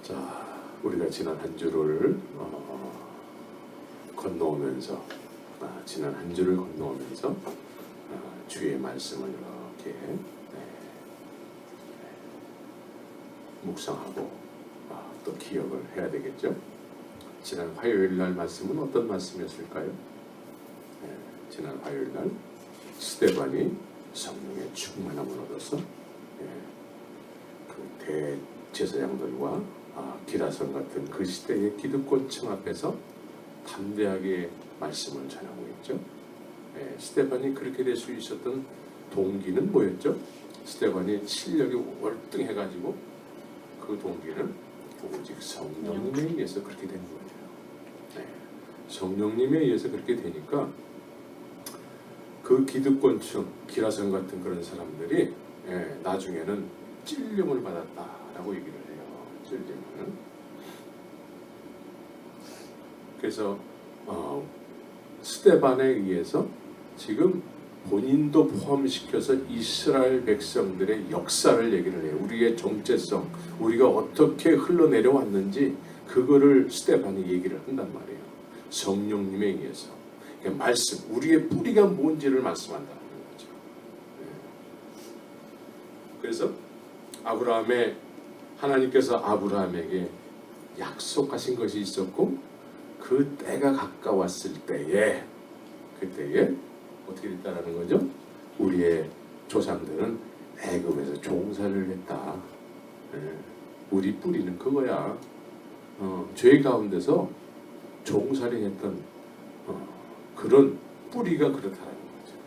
자, 우리가 지난 한 주를 건너오면서 지난 한 주를 건너오면서 주의 말씀을 이렇게 묵상하고 또 기억을 해야 되겠죠. 지난 화요일 날 말씀은 어떤 말씀이었을까요? 지난 화요일 날 스데반이 성령의 충만함을 얻어서 그 대제사장들과 기라성 같은 그 시대의 기득권층 앞에서 담대하게 말씀을 전하고 있죠. 스데반이 그렇게 될 수 있었던 동기는 뭐였죠? 스데반이 실력이 월등해가지고 그 동기는 오직 성령님에 의해서 그렇게 된 거예요. 성령님에 의해서 그렇게 되니까 그 기득권층, 기라성 같은 그런 사람들이 나중에는 찔림을 받았다라고 얘기를 해요. 찔림을. 그래서 스데반에 의해서 지금 본인도 포함시켜서 이스라엘 백성들의 역사를 얘기를 해요. 우리의 정체성, 우리가 어떻게 흘러내려왔는지 그거를 스데반이 얘기를 한단 말이에요. 성령님에 의해서. 그러니까 말씀, 우리의 뿌리가 뭔지를 말씀한다는 거죠. 그래서 하나님께서 아브라함에게 약속하신 것이 있었고 그 때가 가까웠을 때에 그때에 어떻게 됐다라는 거죠? 우리의 조상들은 애굽에서 종살이를 했다. 우리 뿌리는 그거야. 죄 가운데서 종살이했던 그런 뿌리가 그렇다라는 거죠.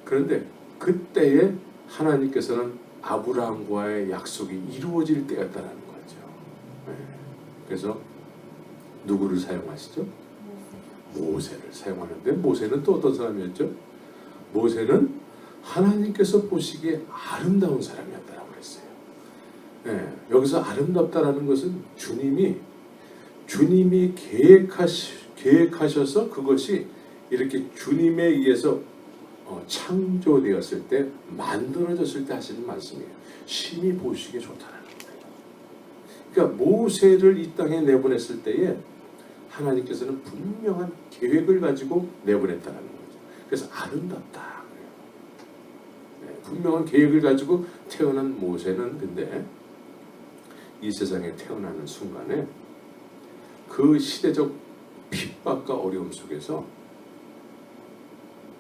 그런데 그때에 하나님께서는 아브라함과의 약속이 이루어질 때였다라는 거죠. 그래서 누구를 사용하시죠? 모세를 사용하는데 모세는 또 어떤 사람이었죠? 모세는 하나님께서 보시기에 아름다운 사람이었다라고 그랬어요. 여기서 아름답다라는 것은 주님이 계획하셔서 그것이 이렇게 주님에 의해서 창조되었을 때, 만들어졌을 때 하시는 말씀이에요. 심히 보시기에 좋다라는 거예요. 그러니까 모세를 이 땅에 내보냈을 때에 하나님께서는 분명한 계획을 가지고 내보냈다는 거죠. 그래서 아름답다. 분명한 계획을 가지고 태어난 모세는 근데 이 세상에 태어나는 순간에 그 시대적 핍박과 어려움 속에서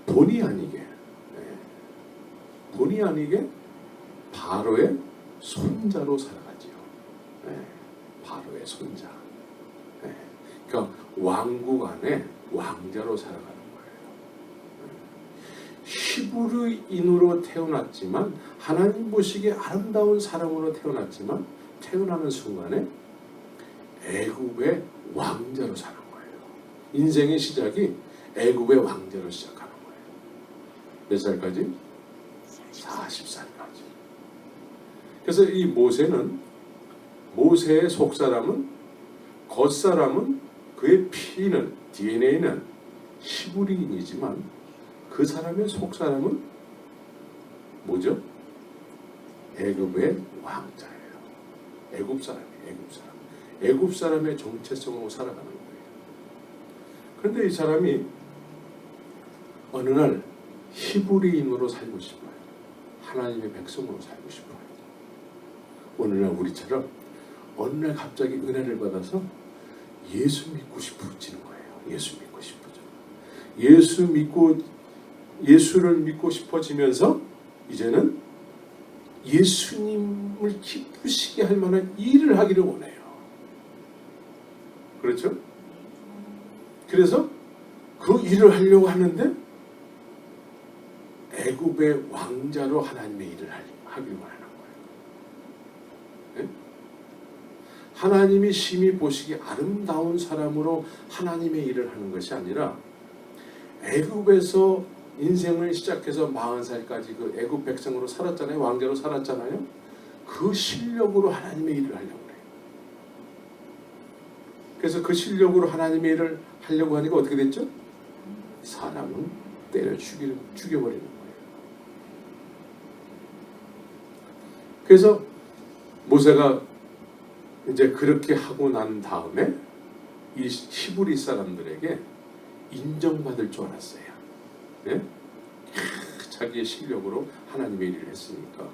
본의 아니게 바로의 손자로 살아가지요. 바로의 손자. 그러니까 왕국 안에 왕자로 살아가는 거예요. 히브리인으로 태어났지만 하나님 보시기에 아름다운 사람으로 태어났지만 태어나는 순간에 애굽의 왕자로 사는 거예요. 인생의 시작이 애굽의 왕자로 시작하는 거예요. 몇 살까지? 40살까지. 그래서 이 모세의 속사람은, 겉사람은, 그의 피는, DNA는 히브리인이지만 그 사람의 속사람은 뭐죠? 애굽의 왕자예요. 애굽 사람의 정체성으로 살아가는 거예요. 그런데 이 사람이 어느 날 히브리인으로 살고 싶어요. 하나님의 백성으로 살고 싶어요. 오늘날 우리처럼 어느 날 갑자기 은혜를 받아서 예수 믿고 싶어지는 거예요. 예수 믿고 싶어져. 예수를 믿고 싶어지면서 이제는 예수님을 기쁘시게 할 만한 일을 하기를 원해요. 그렇죠? 그래서 그 일을 하려고 하는데 애굽의 왕자로 하나님의 일을 하기를 원하는 거예요. 하나님이 심히 보시기 아름다운 사람으로 하나님의 일을 하는 것이 아니라 애굽에서 인생을 시작해서 40살까지 그 애굽 백성으로 살았잖아요. 왕자로 살았잖아요. 그 실력으로 하나님의 일을 하려고 그래요. 그래서 그 실력으로 하나님의 일을 하려고 하니까 어떻게 됐죠? 사람은 때려 죽여버리는 거예요. 그래서 모세가 이제 그렇게 하고 난 다음에 이 히브리 사람들에게 인정받을 줄 알았어요. 예? 자기의 실력으로 하나님의 일을 했으니까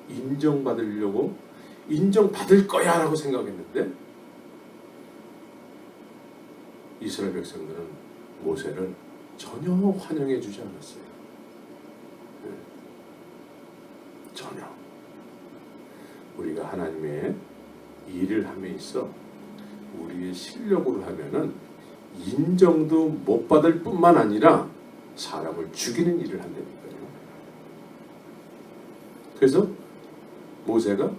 인정받으려고 인정받을 거야 라고 생각했는데 이스라엘 백성들은 모세를 전혀 환영해 주지 않았어요. 예. 전혀. 우리가 하나님의 일을 함에 있어 우리의 실력으로 하면은 인정도 못 받을 뿐만 아니라 사람을 죽이는 일을 한다니까요. 그래서 모세가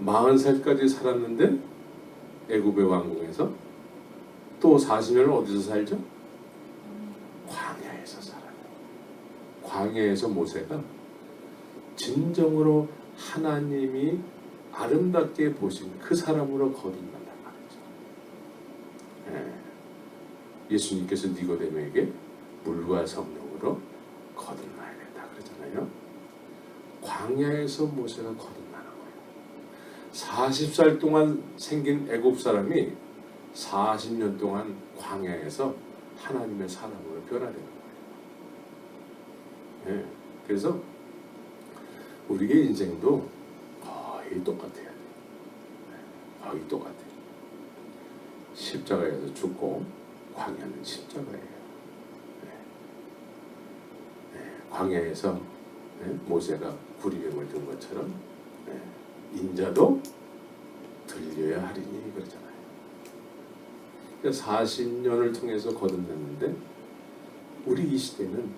40살까지 살았는데 애굽의 왕궁에서 또 40년을 어디서 살죠? 광야에서 살아요. 광야에서 모세가 진정으로 하나님이 아름답게 보신 그 사람으로 거듭난단 말이죠. 예수님께서 니고데모에게 물과 성령으로 거듭나야 된다 그러잖아요. 광야에서 모세가 거듭나는 거예요. 40살 동안 생긴 애굽 사람이 40년 동안 광야에서 하나님의 사람으로 변화되는 거예요. 그래서 우리의 인생도 거의 똑같아요. 거의 똑같아요. 십자가에서 죽고 광야는 십자가예요. 광야에서 모세가 구리병을 든 것처럼 인자도 들려야 하리니 그러잖아요. 40년을 통해서 거듭났는데 우리 이 시대는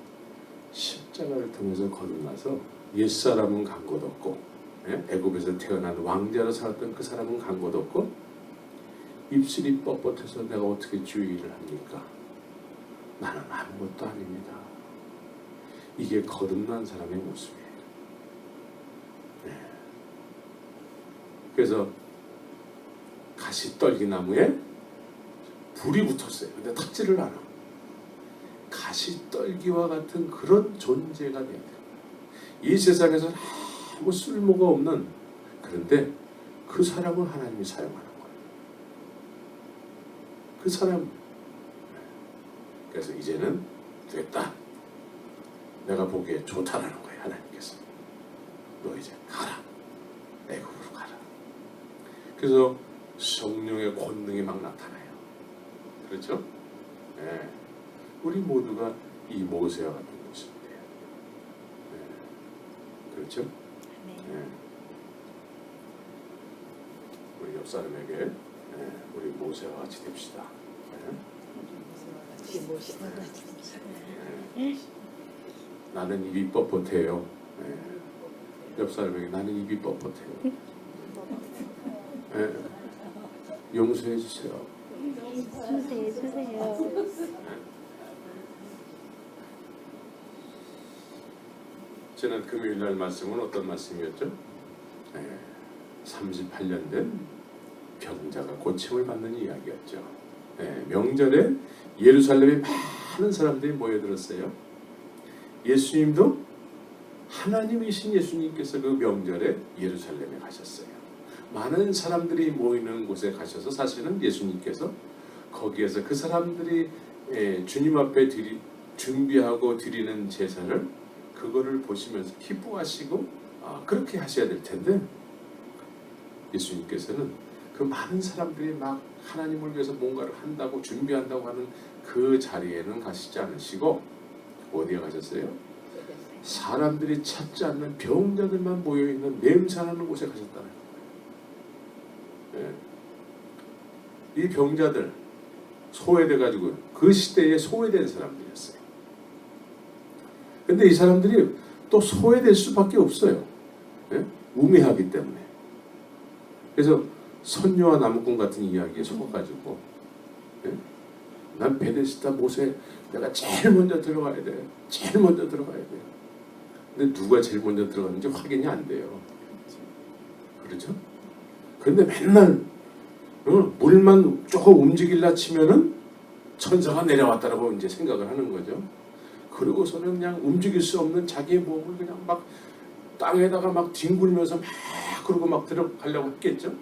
십자가를 통해서 거듭나서 옛사람은 간 곳 없고 애굽에서 태어난 왕자로 살았던 그 사람은 간 곳 없고 입술이 뻣뻣해서 내가 어떻게 주의를 합니까? 나는 아무것도 아닙니다. 이게 거듭난 사람의 모습이에요. 그래서 가시떨기나무에 불이 붙었어요. 근데 탔지를 않아. 가시떨기와 같은 그런 존재가 돼야 돼요. 이 세상에서 아무 쓸모가 없는, 그런데 그 사람을 하나님이 사용하는 거예요. 그 사람. 그래서 이제는 됐다. 내가 보기에 좋다라는 거예요. 하나님께서. 너 이제 가라. 애굽으로 가라. 그래서 성령의 권능이 막 나타나요. 그렇죠? 네. 우리 모두가 이 모세와 같은 모습이에요. 네. 그렇죠? 네. 우리 옆 사람에게 우리 모세와 같이 됩시다. 네. 나는 입이 뻣뻣해요. 옆 사람에게 나는 입이 뻣뻣해요. 용서해 주세요. 용서해 주세요. 지난 금요일날 말씀은 어떤 말씀이었죠? 38년 된 병자가 고침을 받는 이야기였죠. 명절에 예루살렘에 많은 사람들이 모여들었어요. 예수님도 하나님이신 예수님께서 그 명절에 예루살렘에 가셨어요. 많은 사람들이 모이는 곳에 가셔서 사실은 예수님께서 거기에서 그 사람들이 주님 앞에 준비하고 드리는 제사를 그거를 보시면서 기뻐하시고 그렇게 하셔야 될 텐데 예수님께서는 그 많은 사람들이 막 하나님을 위해서 뭔가를 한다고 준비한다고 하는 그 자리에는 가시지 않으시고 어디에 가셨어요? 사람들이 찾지 않는 병자들만 모여있는 냄새나는 곳에 가셨다는 거예요. 이 병자들 소외돼가지고 그 시대에 소외된 사람들이었어요. 근데 이 사람들이 또 소외될 수밖에 없어요. 우매하기 때문에. 그래서 선녀와 나무꾼 같은 이야기에 속아가지고 난 베데스다 모세 내가 제일 먼저 들어가야 돼. 제일 먼저 들어가야 돼. 근데 누가 제일 먼저 들어갔는지 확인이 안 돼요. 그렇죠? 그런데 맨날 물만 조금 움직일라 치면은 천사가 내려왔다라고 이제 생각을 하는 거죠. 그리고서는 그냥 움직일 수 없는 자기의 몸을 그냥 막 땅에다가 막 뒹굴면서 막 그러고 막 들어가려고 했겠죠.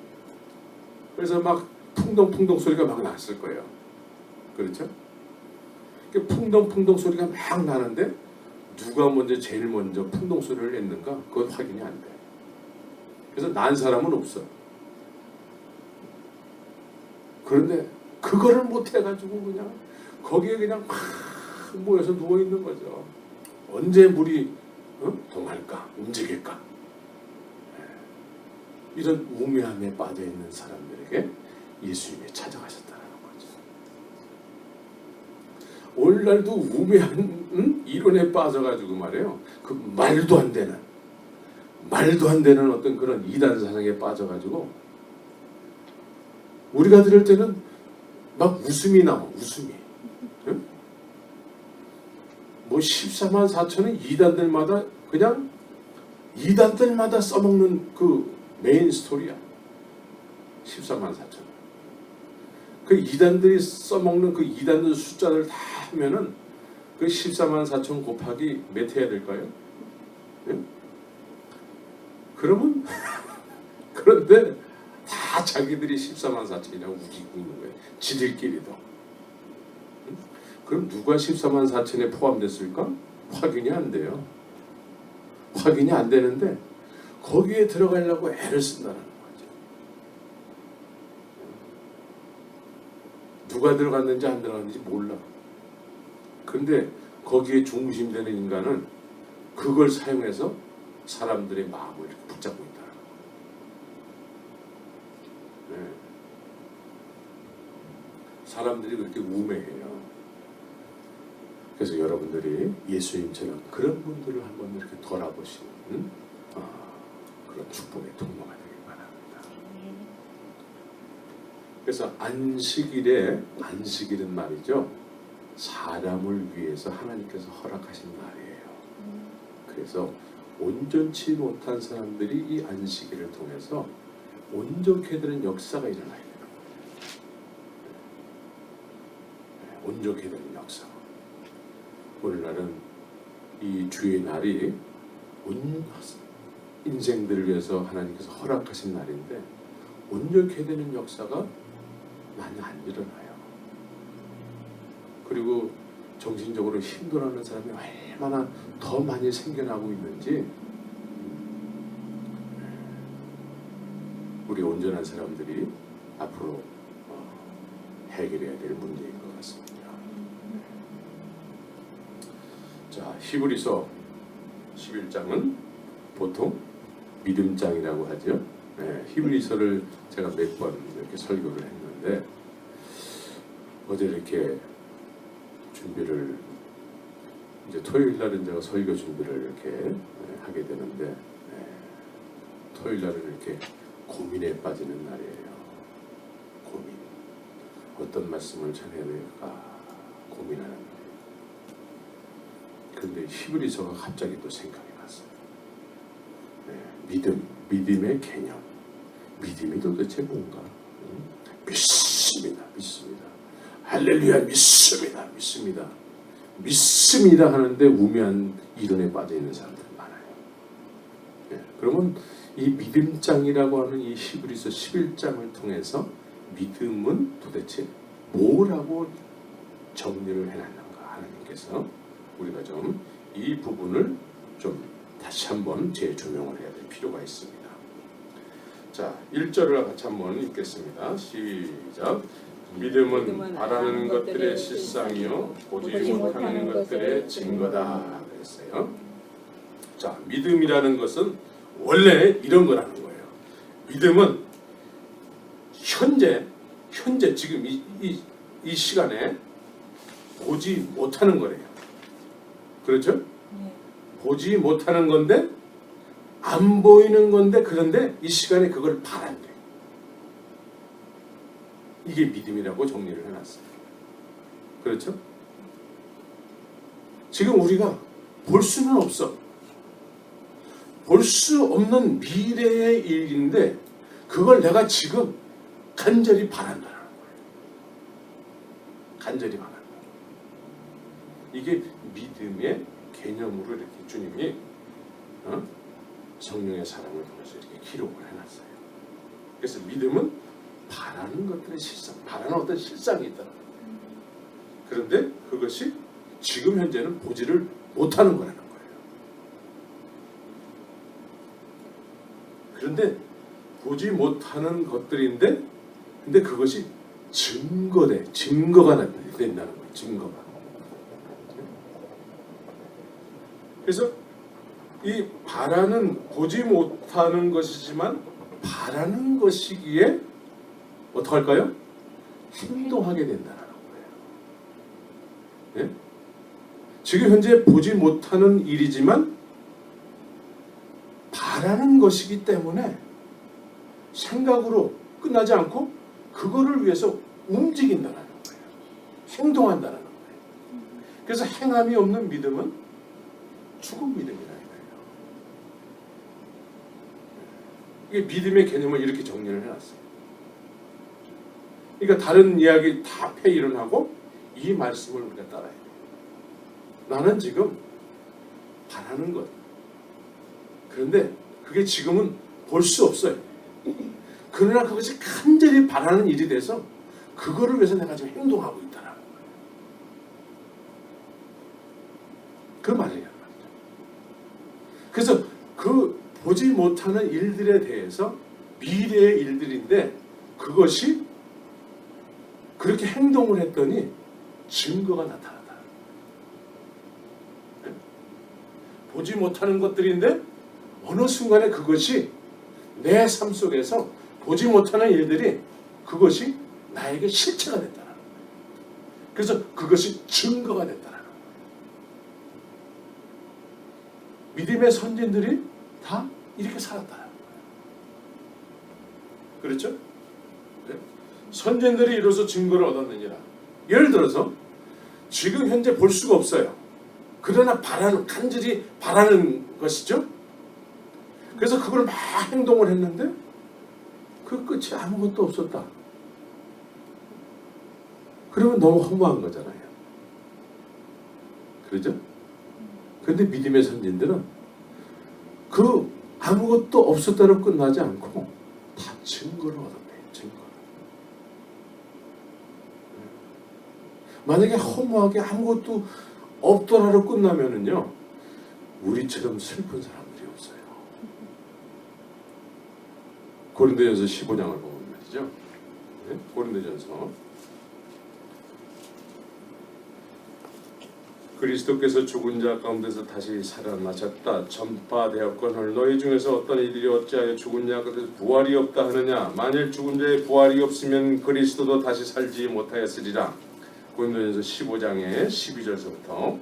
그래서 막 풍덩풍덩 소리가 막 났을 거예요. 그렇죠? 풍덩풍덩 소리가 막 나는데 누가 제일 먼저 풍덩 소리를 냈는가? 그건 확인이 안 돼. 그래서 난 사람은 없어. 그런데 그거를 못 해가지고 그냥 거기에 그냥 막 모여서 누워 있는 거죠. 언제 물이 동할까, 움직일까? 이런 우매함에 빠져 있는 사람들에게 예수님이 찾아가셨다는 거죠. 오늘날도 우매한 이론에 빠져가지고 말이에요. 그 말도 안 되는 어떤 그런 이단 사상에 빠져가지고 우리가 들을 때는 막 웃음이 나와. 웃음이. 응? 뭐 14만 4천은 이단들마다 그냥 이단들마다 써먹는 그 메인 스토리야. 14만 4천. 그 이단들이 써먹는 그 이단들 숫자를 다 하면은 그 14만 4천 곱하기 몇 해야 될까요? 응? 그러면 그런데 다 자기들이 14만 4천이라고 우기고 있는 거예요. 지들끼리도. 응? 그럼 누가 14만 4천에 포함됐을까? 확인이 안 돼요. 확인이 안 되는데 거기에 들어가려고 애를 쓴다는 거죠. 누가 들어갔는지 안 들어갔는지 몰라. 근데 거기에 중심되는 인간은 그걸 사용해서 사람들의 마음을 이렇게 붙잡고 있다. 네. 사람들이 그렇게 우매해요. 그래서 여러분들이 예수님처럼 그런 분들을 한번 이렇게 돌아보시는 그런 축복의 통로가 되길 바랍니다. 그래서 안식일은 말이죠. 사람을 위해서 하나님께서 허락하신 날이에요. 그래서 온전치 못한 사람들이 이 안식일을 통해서 온전케 되는 역사가 일어나야 되는 거예요. 온전케 되는 역사. 오늘날은 이 주의 날이 온 인생들을 위해서 하나님께서 허락하신 날인데 온전케 되는 역사가 많이 안 일어나요. 그리고 정신적으로 힘들어하는 사람이 얼마나 더 많이 생겨나고 있는지 우리 온전한 사람들이 앞으로 해결해야 될 문제인 것 같습니다. 자, 히브리서 11장은 보통 믿음장이라고 하죠. 네, 히브리서를 제가 몇 번 이렇게 설교를 했는데 어제 이렇게 준비를 이제 토요일 날은 제가 설교 준비를 이렇게 하게 되는데 토요일 날은 이렇게 고민에 빠지는 날이에요. 고민. 어떤 말씀을 전해야 될까 고민하는 날이에요. 그런데 히브리서가 갑자기 또 생각이 났어요. 믿음의 개념. 믿음이 도대체 뭔가? 믿습니다. 할렐루야, 믿습니다. 믿습니다 하는데 우매한 이론에 빠져 있는 사람들이 많아요. 그러면 이 믿음장이라고 하는 이 히브리서 11장을 통해서 믿음은 도대체 뭐라고 정리를 해놨는가 하나님께서 우리가 좀 이 부분을 좀 다시 한번 재조명을 해야 될 필요가 있습니다. 자, 1절을 같이 한번 읽겠습니다. 시작. 믿음은 바라는 것들의 실상이요 보지 못하는 것들의 증거다 그랬어요. 자, 믿음이라는 것은 원래 이런 거라는 거예요. 믿음은 현재 지금 이 시간에 보지 못하는 거래요. 그렇죠? 보지 못하는 건데 안 보이는 건데 그런데 이 시간에 그걸 바란대. 이게 믿음이라고 정리를 해놨어요. 그렇죠? 지금 우리가 볼 수는 없어. 볼 수 없는 미래의 일인데 그걸 내가 지금 간절히 바란다는 거예요. 간절히 바란다. 이게 믿음의 개념으로 이렇게 주님이 성령의 사랑을 통해서 이렇게 기록을 해놨어요. 그래서 믿음은 바라는 것들의 실상, 바라는 어떤 실상이 있다. 그런데 그것이 지금 현재는 보지를 못하는 거라는 거예요. 그런데 보지 못하는 것들인데, 근데 그것이 증거가 된다는 거예요. 증거가. 그래서 이 바라는, 보지 못하는 것이지만 바라는 것이기에 어떡할까요? 행동하게 된다는 거예요. 예? 지금 현재 보지 못하는 일이지만 바라는 것이기 때문에 생각으로 끝나지 않고 그거를 위해서 움직인다는 거예요. 행동한다는 거예요. 그래서 행함이 없는 믿음은 죽은 믿음이라는 거예요. 이게 믿음의 개념을 이렇게 정리를 해놨어요. 그러니까 다른 이야기 다 폐일은하고 이 말씀을 우리가 따라야 돼요. 나는 지금 바라는 것. 그런데 그게 지금은 볼 수 없어요. 그러나 그것이 간절히 바라는 일이 돼서 그거를 위해서 내가 지금 행동하고 있다는 거예요. 그 말이에요. 그래서 그 보지 못하는 일들에 대해서 미래의 일들인데 그것이 그렇게 행동을 했더니 증거가 나타났다. 보지 못하는 것들인데 어느 순간에 그것이 내 삶 속에서 보지 못하는 일들이 그것이 나에게 실체가 됐다는 거예요. 그래서 그것이 증거가 됐다는 거예요. 믿음의 선진들이 다 이렇게 살았다는 거예요. 그렇죠? 네? 선진들이 이로써 증거를 얻었느니라. 예를 들어서 지금 현재 볼 수가 없어요. 그러나 간절히 바라는 것이죠. 그래서 그걸 막 행동을 했는데 그 끝이 아무것도 없었다. 그러면 너무 허무한 거잖아요. 그렇죠? 그런데 믿음의 선진들은 그 아무것도 없었다로 끝나지 않고 다 증거를 얻었대요. 증거를. 만약에 허무하게 아무것도 없더라로 끝나면은요, 우리처럼 슬픈 사람들이 없어요. 고린도전서 15장을 보면 말이죠. 네? 고린도전서. 그리스도께서 죽은 자 가운데서 다시 살아나셨다. 전파되었거늘 너희 중에서 어떤 이들이 어찌하여 죽은 자 가운데서 부활이 없다 하느냐. 만일 죽은 자의 부활이 없으면 그리스도도 다시 살지 못하였으리라. 고린도전서 15장의 12절서부터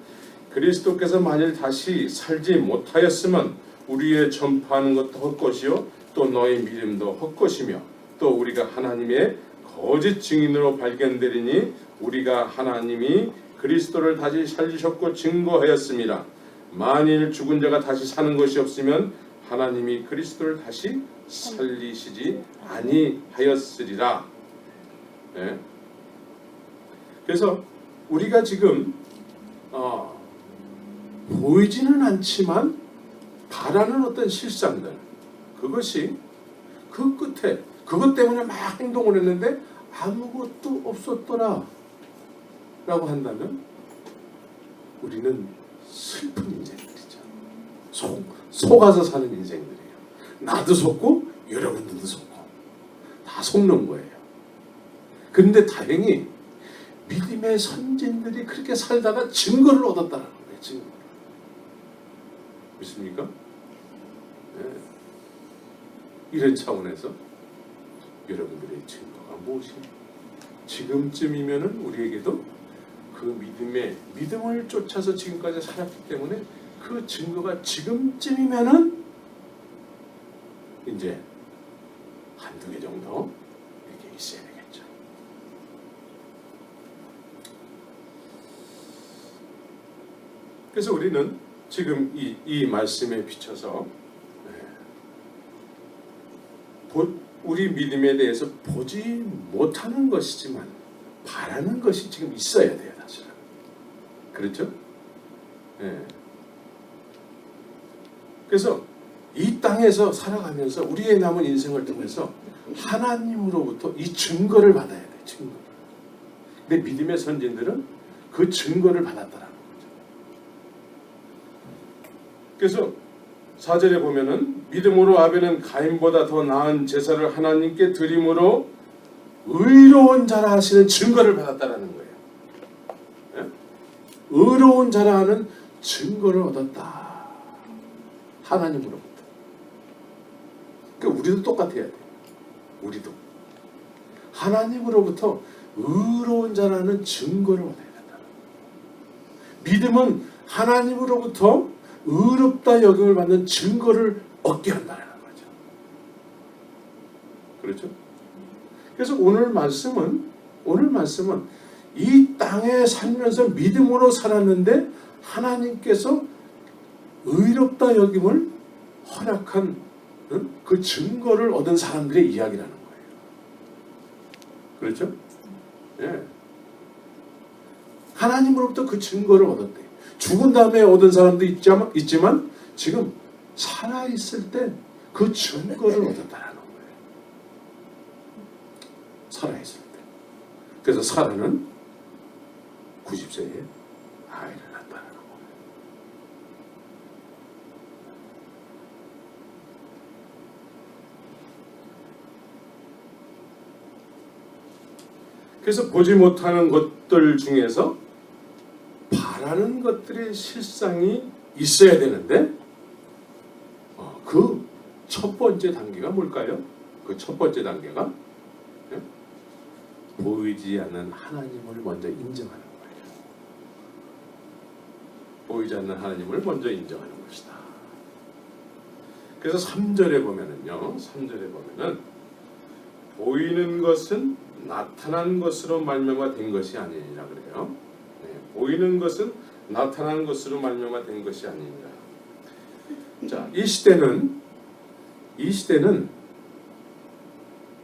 그리스도께서 만일 다시 살지 못하였으면 우리의 전파하는 것도 헛것이요 또 너희 믿음도 헛것이며 또 우리가 하나님의 거짓 증인으로 발견되리니 우리가 하나님이 그리스도를 다시 살리셨고 증거하였습니다. 만일 죽은 자가 다시 사는 것이 없으면 하나님이 그리스도를 다시 살리시지 아니하였으리라. 네. 그래서 우리가 지금 보이지는 않지만 바라는 어떤 실상들, 그것이 그 끝에 그것 때문에 막 행동을 했는데 아무것도 없었더라 라고 한다면 우리는 슬픈 인생들이죠. 속아서 사는 인생들이에요. 나도 속고 여러분들도 속고 다 속는 거예요. 그런데 다행히 믿음의 선진들이 그렇게 살다가 증거를 얻었다는 거예요. 증거를. 믿습니까? 네. 이런 차원에서 여러분들의 증거가 무엇이? 지금쯤이면은 우리에게도 그 믿음을 쫓아서 지금까지 살았기 때문에 그 증거가 지금쯤이면은 이제 한두 개 정도 이렇게 있어야 되겠죠. 그래서 우리는 지금 이 말씀에 비춰서 우리 믿음에 대해서 보지 못하는 것이지만 바라는 것이 지금 있어야 돼요. 사실은. 그렇죠? 네. 그래서 이 땅에서 살아가면서 우리의 남은 인생을 통해서 하나님으로부터 이 증거를 받아야 돼. 증거. 근데 믿음의 선진들은 그 증거를 받았다라는 거죠. 그래서 4절에 보면은 믿음으로 아벨은 가인보다 더 나은 제사를 하나님께 드림으로 의로운 자라 하시는 증거를 받았다라는 거예요. 예? 의로운 자라 하는 증거를 얻었다. 하나님으로부터. 그러니까 우리도 똑같아야 돼. 우리도 하나님으로부터 의로운 자라는 증거를 얻어야 된다. 믿음은 하나님으로부터 의롭다 여김을 받는 증거를 얻게 한다는 거죠. 그렇죠? 그래서 오늘 말씀은 이 땅에 살면서 믿음으로 살았는데 하나님께서 의롭다 여김을 허락한 그 증거를 얻은 사람들의 이야기라는 거예요. 그렇죠? 예. 하나님으로부터 그 증거를 얻었대. 죽은 다음에 얻은 사람도 있지만 지금 살아있을 때 그 증거를 얻었다는 거예요. 살아있을 때. 그래서 사라는 90세에 아이를 낳았다는 거예요. 그래서 보지 못하는 것들 중에서 바라는 것들의 실상이 있어야 되는데 그 첫 번째 단계가 뭘까요? 그 첫 번째 단계가 보이지 않는 하나님을 먼저 인정하는 거예요. 보이지 않는 하나님을 먼저 인정하는 것이다. 그래서 3절에 보면은요. 3절에 보면은 보이는 것은 나타난 것으로 말미암아 된 것이 아니니라 그래요. 네, 보이는 것은 나타난 것으로 말미암아 된 것이 아니니라. 자, 이 시대는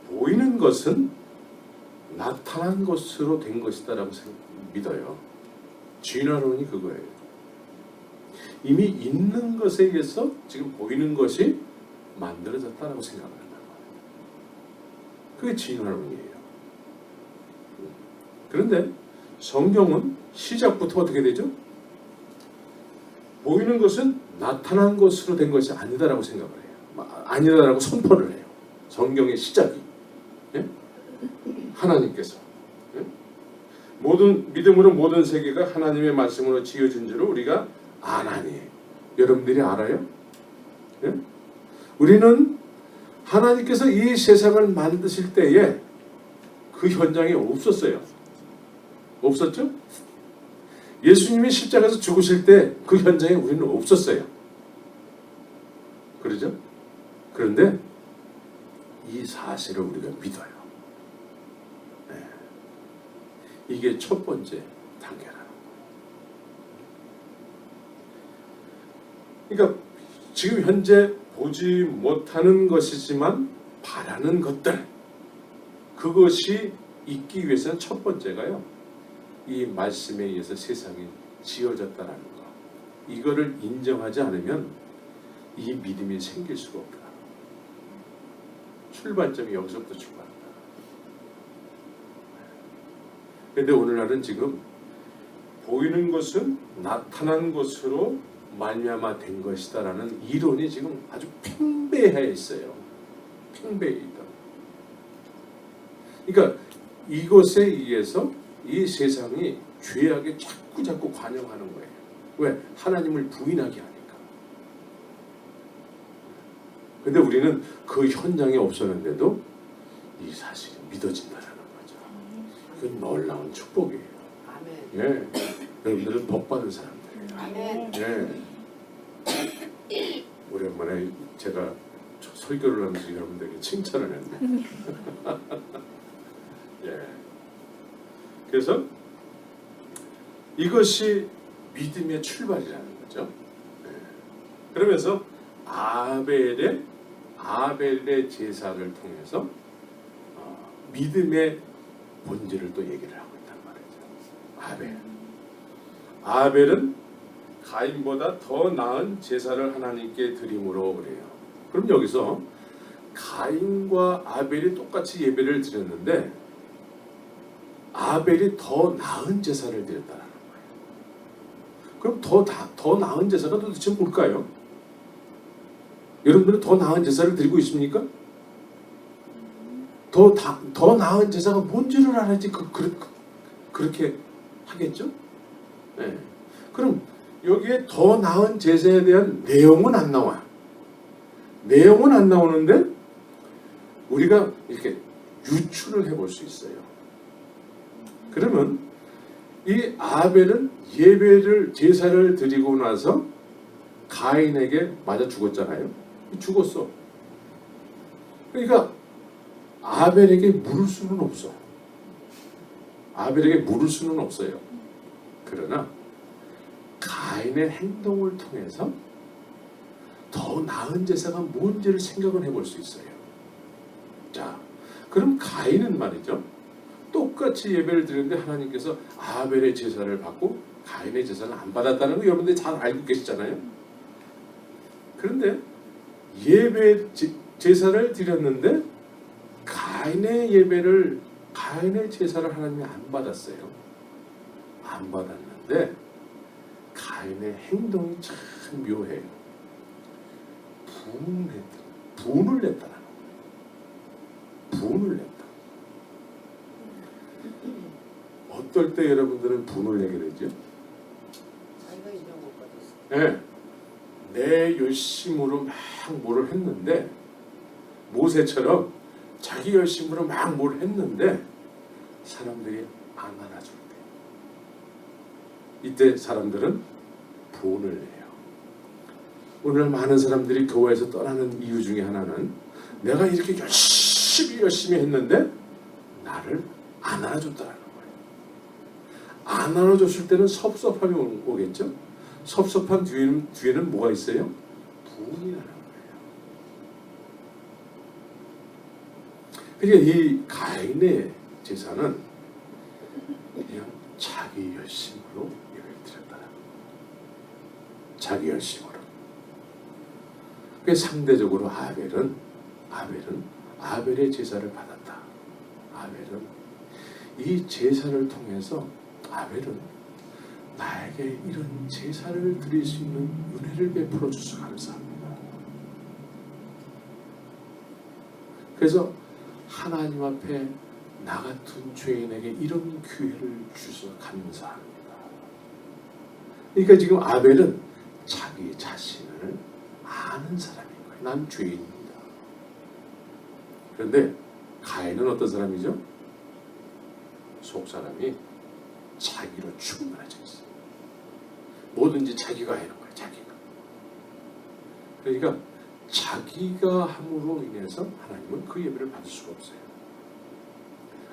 보이는 것은 나타난 것으로 된 것이다라고 믿어요. 진화론이 그거예요. 이미 있는 것에 의해서 지금 보이는 것이 만들어졌다라고 생각한다는 거예요. 그게 진화론이에요. 그런데 성경은 시작부터 어떻게 되죠? 보이는 것은 나타난 것으로 된 것이 아니다라고 생각을 해요. 아니다라고 선포를 해요. 성경의 시작이. 예? 하나님께서. 예? 믿음으로 모든 세계가 하나님의 말씀으로 지어진 줄을 우리가 아나니. 여러분들이 알아요? 예? 우리는 하나님께서 이 세상을 만드실 때에 그 현장에 없었어요. 없었죠? 예수님이 십자가에서 죽으실 때 그 현장에 우리는 없었어요. 그러죠? 그런데 이 사실을 우리가 믿어요. 네. 이게 첫 번째 단계라는 거예요. 그러니까 지금 현재 보지 못하는 것이지만 바라는 것들, 그것이 있기 위해서는 첫 번째가요, 이 말씀에 의해서 세상이 지어졌다라는 거, 이거를 인정하지 않으면 이 믿음이 생길 수가 없다. 출발점이 여기서부터 출발한다. 그런데 오늘날은 지금 보이는 것은 나타난 것으로 말미암아 된 것이다라는 이론이 지금 아주 팽배해 있어요. 팽배해 있다. 그러니까 이것에 의해서 이 세상이 죄악에 자꾸 관영하는 거예요. 왜? 하나님을 부인하게 하니까. 근데 우리는 그 현장에 없었는데도 이 사실이 믿어진다는 거죠. 그건 놀라운 축복이에요. 아멘. 예. 여러분들은 복 받은 사람들이에요. 아멘. 예. 오랜만에 제가 설교를 하면서 여러분들에게 칭찬을 했네. 예. 그래서 이것이 믿음의 출발이라는 거죠. 예. 그러면서 아벨의 제사를 통해서 믿음의 본질을 또 얘기를 하고 있단 말이죠. 아벨은 가인보다 더 나은 제사를 하나님께 드림으로 그래요. 그럼 여기서 가인과 아벨이 똑같이 예배를 드렸는데 아벨이 더 나은 제사를 드렸다는 거예요. 그럼 더 나은 제사가 도대체 뭘까요? 여러분들은 더 나은 제사를 드리고 있습니까? 더 나은 제사가 뭔지를 알아야지 그렇게 하겠죠? 네. 그럼 여기에 더 나은 제사에 대한 내용은 안 나와. 내용은 안 나오는데 우리가 이렇게 유추를 해볼 수 있어요. 그러면 이 아벨은 제사를 드리고 나서 가인에게 맞아 죽었잖아요. 죽었어. 그러니까 아벨에게 물을 수는 없어. 아벨에게 물을 수는 없어요. 그러나 가인의 행동을 통해서 더 나은 제사가 뭔지를 생각을 해볼 수 있어요. 자, 그럼 가인은 말이죠. 똑같이 예배를 드리는데 하나님께서 아벨의 제사를 받고 가인의 제사를 안 받았다는 거 여러분들이 잘 알고 계시잖아요. 그런데 제사를 드렸는데 가인의 제사를 하나님이 안 받았어요. 안 받았는데 가인의 행동이 참 묘해요. 분을 냈다는 거예요. 분을 냈다. 어떨 때 여러분들은 분을 내게 되죠? 자기가 인정 못 받았어. 네. 내 열심으로 막 뭐를 했는데 모세처럼 자기 열심으로 막 뭘 했는데 사람들이 안 알아줄 때 이때 사람들은 분을 내요. 오늘 많은 사람들이 교회에서 떠나는 이유 중에 하나는 내가 이렇게 열심히 했는데 나를 안 알아줬다는 거예요. 안 알아줬을 때는 섭섭함이 오겠죠. 섭섭한 뒤에는 뭐가 있어요? 분이 나는 거예요. 그러니까 이 가인의 제사는 그냥 자기 열심으로 예배를 드렸다는 거예요. 자기 열심으로. 그래서 상대적으로 아벨의 제사를 받았다. 아벨은 이 제사를 통해서 아벨은 나에게 이런 제사를 드릴 수 있는 은혜를 베풀어 주셔서 감사합니다. 그래서 하나님 앞에 나 같은 죄인에게 이런 기회를 주셔서 감사합니다. 그러니까 지금 아벨은 자기 자신을 아는 사람인 거예요. 난 죄인입니다. 그런데 가인은 어떤 사람이죠? 속 사람이 자기로 충만해져 있어요. 뭐든지 자기가 하는 거예요. 자기가. 그러니까 자기가 함으로 인해서 하나님은 그 예배를 받을 수가 없어요.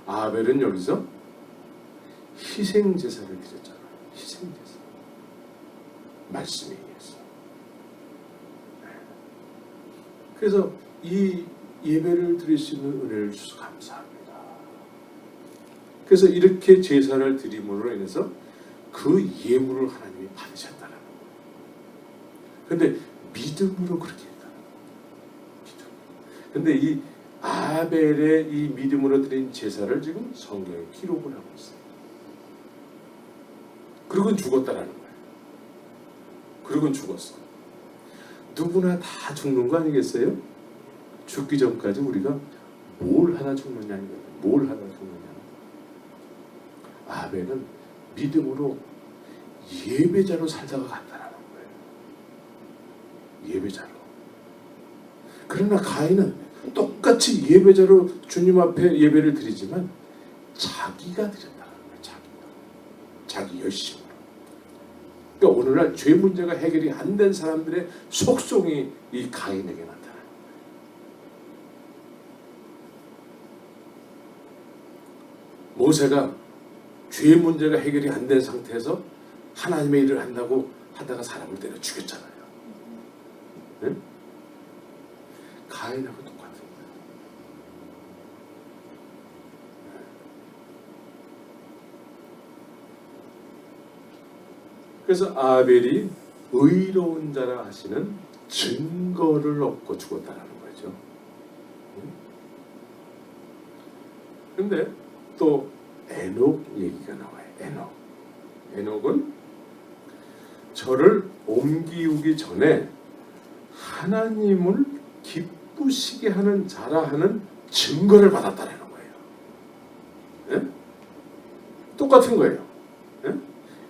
아벨은 여기서 희생 제사를 드렸잖아요. 희생 제사. 말씀에 의해서. 그래서 이 예배를 드릴 수 있는 은혜를 주셔서 감사합니다. 그래서 이렇게 제사를 드림으로 인해서 그 예물을 하나님이 받으셨다는 거예요. 그런데 믿음으로 그렇게 했다는 거예요. 그런데 이 아벨의 이 믿음으로 드린 제사를 지금 성경에 기록을 하고 있어요. 그리고 죽었다라는 거예요. 그리고 죽었어. 누구나 다 죽는 거 아니겠어요? 죽기 전까지 우리가 뭘 하다 죽느냐 아니면 뭘 하다 죽느냐. 아벨은 믿음으로 예배자로 살다가 간다는 거예요. 예배자로. 그러나 가인은 똑같이 예배자로 주님 앞에 예배를 드리지만 자기가 드렸다는 거예요. 자기 열심으로. 그러니까 오늘날 죄 문제가 해결이 안 된 사람들의 속성이 이 가인에게 나타나요. 모세가 죄 문제가 해결이 안 된 상태에서 하나님의 일을 한다고 하다가 사람을 때려 죽였잖아요. 네? 가인하고 똑같은 거예요. 그래서 아벨이 의로운 자라 하시는 증거를 얻고 죽었다는 거죠. 근데 또 에녹 얘기가 나와요. 에녹은 저를 옮기우기 전에 하나님을 기쁘시게 하는 자라 하는 증거를 받았다라는 거예요. 예? 똑같은 거예요. 예?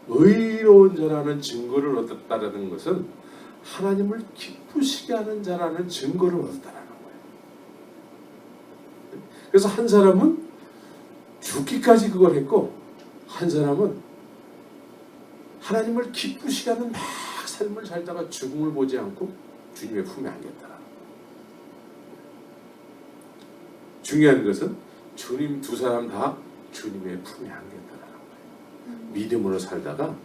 의로운 자라는 증거를 얻었다라는 것은 하나님을 기쁘시게 하는 자라는 증거를 얻었다라는 거예요. 그래서 한 사람은 죽기까지 그걸 했고, 한 사람은 하나님을 기쁘시게 하는 막 삶을 살다가 죽음을 보지 않고 주님의 품에 안겼다. 중요한 것은 주님 두 사람 다 주님의 품에 안겼다라는 거예요. 믿음으로 살다가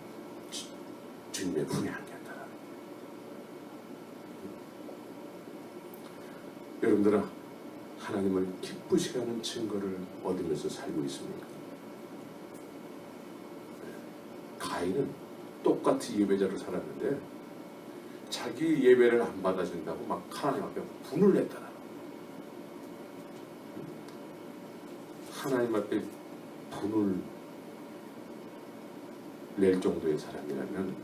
주님의 품에 안겼다라는 거예요. 여러분들아, 하나님을 기쁘시게 하는 증거를 얻으면서 살고 있습니다. 가인은 똑같이 예배자로 살았는데 자기 예배를 안 받아준다고 막 하나님 앞에 분을 냈더라. 하나님 앞에 분을 낼 정도의 사람이라면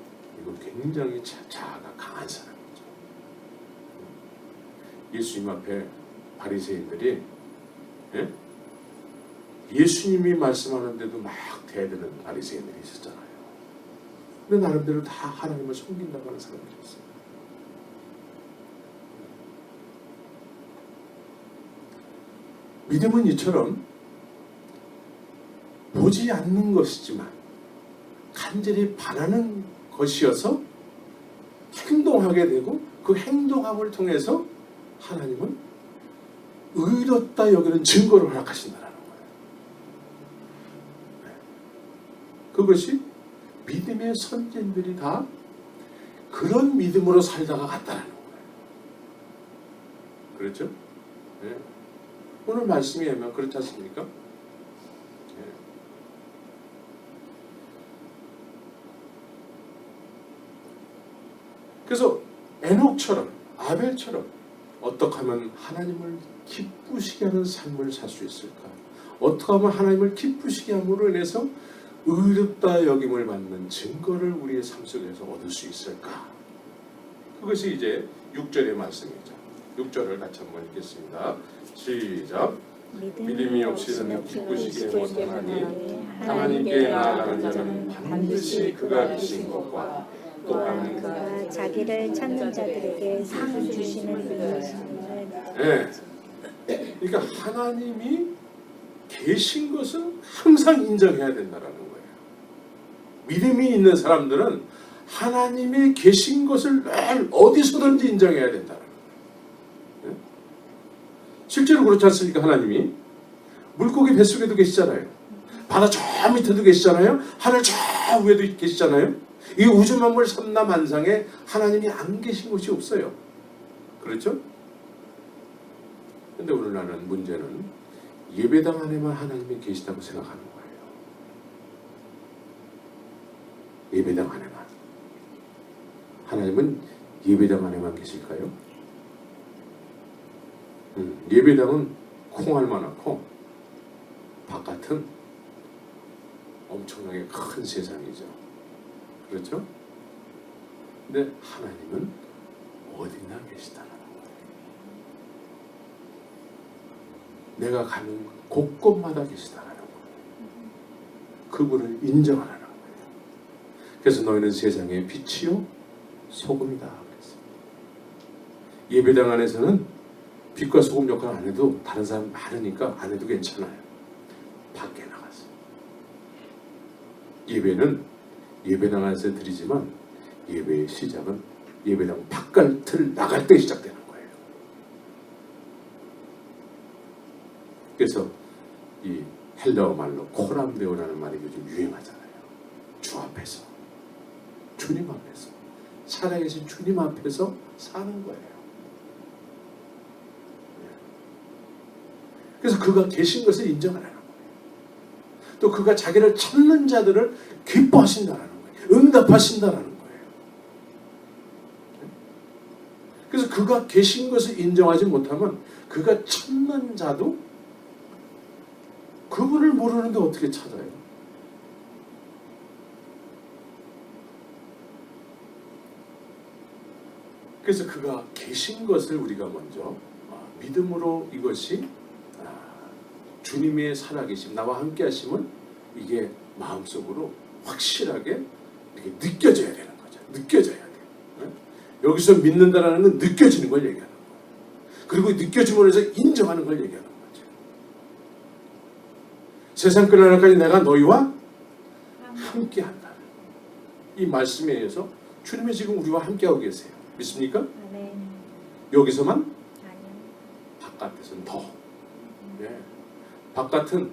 이거 굉장히 자아가 강한 사람이죠. 예수님 앞에 바리새인들이 예수님이 말씀하는데도 막 대드는 바리새인들이 있었잖아요. 근데 나름대로 다 하나님을 섬긴다고 하는 사람들이 있어요. 믿음은 이처럼 보지 않는 것이지만 간절히 바라는 것이어서 행동하게 되고, 그 행동함을 통해서 하나님은 의롭다 여기는 증거를 허락하신다는 거예요. 그것이 믿음의 선진들이 다 그런 믿음으로 살다가 갔다는 거예요. 그렇죠? 네. 오늘 말씀이 하면 그렇지 않습니까? 네. 그래서 에녹처럼, 아벨처럼 어떻게 하면 하나님을 기쁘시게 하는 삶을 살 수 있을까? 어떻게 하면 하나님을 기쁘시게 함으로 인해서 의롭다 여김을 받는 증거를 우리의 삶 속에서 얻을 수 있을까? 그것이 이제 6절의 말씀이죠. 6절을 같이 한번 읽겠습니다. 시작. 믿음이 없이는 기쁘시게 못하나니 하나님께 나아가는 자는 반드시 그가 계신 것과 또한 그가 자기를 찾는 자들에게 상을 주시는 분이심을. 네. 그러니까 하나님이 계신 것은 항상 인정해야 된다는 거예요. 믿음이 있는 사람들은 하나님이 계신 것을 늘 어디서든지 인정해야 된다는 거예요. 실제로 그렇지 않습니까? 하나님이 물고기 뱃속에도 계시잖아요. 바다 저 밑에도 계시잖아요. 하늘 저 위에도 계시잖아요. 이 우주 만물 삼라만상에 하나님이 안 계신 곳이 없어요. 그렇죠? 근데 오늘날은 문제는 예배당 안에만 하나님이 계시다고 생각하는 거예요. 예배당 안에만. 하나님은 예배당 안에만 계실까요? 예배당은 콩알만하고 바깥은 엄청나게 큰 세상이죠. 그렇죠? 근데 하나님은 어디나 계시다는 거예요. 내가 가는 곳곳마다 계시다는 거예요. 그분을 인정하라는 거예요. 그래서 너희는 세상의 빛이요 소금이다 그랬어요. 예배당 안에서는 빛과 소금 역할 안 해도 다른 사람 많으니까 안 해도 괜찮아요. 밖에 나가서 예배는 예배당 안에서 드리지만 예배의 시작은 예배당 바깥을 나갈 때 시작되는 거예요. 그래서 이 헬라어 말로 코람데오라는 말이 요즘 유행하잖아요. 주 앞에서, 주님 앞에서, 살아계신 주님 앞에서 사는 거예요. 그래서 그가 계신 것을 인정하라는 거예요. 또 그가 자기를 찾는 자들을 기뻐하신다는 거예요. 응답하신다는 거예요. 그래서 그가 계신 것을 인정하지 못하면 그가 찾는 자도 그분을 모르는데 어떻게 찾아요? 그래서 그가 계신 것을 우리가 먼저 믿음으로 이것이 주님의 살아계심, 나와 함께 하심은 이게 마음속으로 확실하게 이렇게 느껴져야 되는 거죠. 느껴져야 돼요. 여기서 믿는다라는 건 느껴지는 걸 얘기하는 거예요. 그리고 느껴짐으로 해서 인정하는 걸 얘기하는 거죠. 세상 끝날까지 내가 너희와 함께 한다. 이 말씀에 의해서 주님이 지금 우리와 함께하고 계세요. 믿습니까? 아멘. 여기서만? 아니요. 바깥에서는 더. 네. 바깥은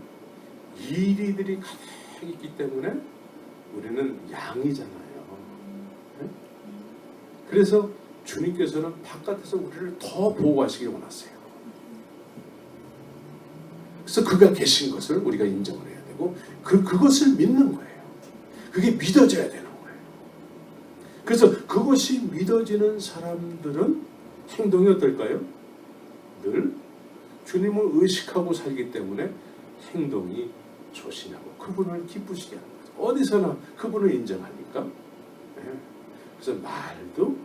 이리들이 가득 있기 때문에 우리는 양이잖아요. 네? 그래서 주님께서는 바깥에서 우리를 더 보호하시기 원하세요. 그래서 그가 계신 것을 우리가 인정을 해야 되고 그것을 믿는 거예요. 그게 믿어져야 되는 거예요. 그래서 그것이 믿어지는 사람들은 행동이 어떨까요? 늘 주님을 의식하고 살기 때문에 행동이 조신하고 그분을 기쁘시게 하는 거죠. 어디서나 그분을 인정하니까. 네. 그래서 말도